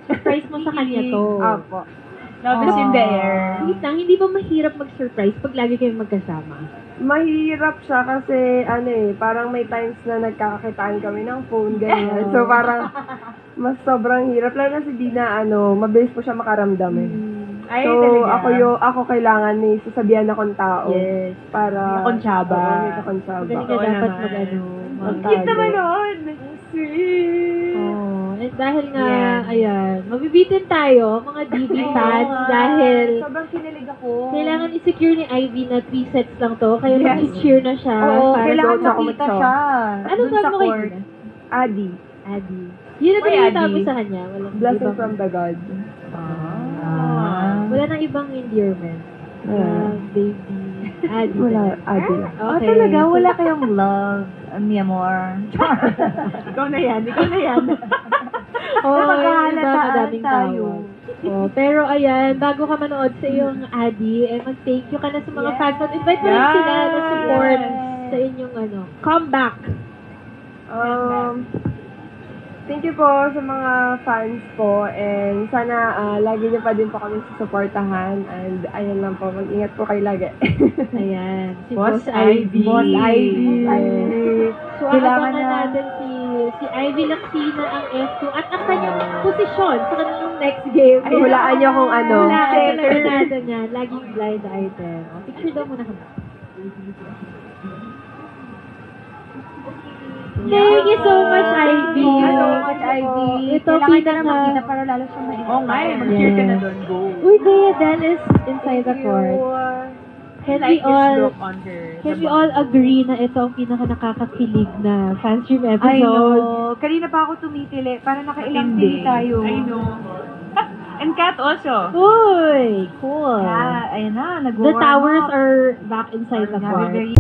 surprise mo sa kanya to. Opo. Love is in the air. Wait lang, hindi ba mahirap mag-surprise pag lagi kayong magkasama? Mahirap siya kasi parang may times na nagkakakitaan kami ng phone, ganyan. So parang mas sobrang hirap. Lalo na si Dina, mabilis po siya makaramdam eh. Ay, So talaga. ako kailangan may sasabihan akong tao. Yes. Para Konsyaba. Oo, may kakonsyaba. Magaling ka Oo dapat naman. mag Cute naman nun. Sweet. Oh, at dahil nga, Yan. ayan, mabibitin tayo, mga DB fans, dahil sobrang kinilig ako. kailangan i-secure ni Ivy na 3 sets lang to, kaya Yes. mag-cheer na siya. Oo, para kailangan sa- makita siya. Ano Dun tawag sa mo kay court. Dina? Adi. Adi. Yun na Why talaga yung tawag Adi? mo sa kanya. Walang Blessing ibang, from the gods. wala nang ibang endearment. Baby. Adi. Wala, talaga. Adi. Okay. talaga, wala kayong love, mi amor. Ikaw na yan. Ikaw na yan. Oh, Maghahalataan madaming tayo. tawag. Oh, pero ayan, bago ka manood sa iyong Adi, mag-thank you ka na sa mga Yes. fans. Invite mo rin Yes. sila na support sa inyong comeback. Thank you po sa mga fans po and sana lagi niyo pa din po kami susuportahan and ayun lang po, mag-ingat po kayo lagi. Ayan, si Boss Boss Ivy. Ivy. Boss Ivy. So, Kailangan abangan na- natin si Ivy Laxina ang F2 at ang kanyang posisyon sa kanyang next game. Ay, hulaan niyo kung ano. Hulaan Center. talaga natin yan. Laging blind item. O, picture daw muna kami. Thank you so much, Ivy. Thank you so much, Ivy. Ito, Kailangan ka na pinaka- magkita para lalo siyang ma-inspire. Oo nga eh. Mag-cheer ka na doon. Go. Uy, Bea Del is inside the court. Can we Like this all look on her. Can we all agree na ito ang pinaka nakakakilig na fan stream I episode? know. Kanina pa ako tumitili. Para nakailang tili tayo. I know. And Kat also. Uy, cool. Yeah, ayun na. The towers are back inside the Very, court. very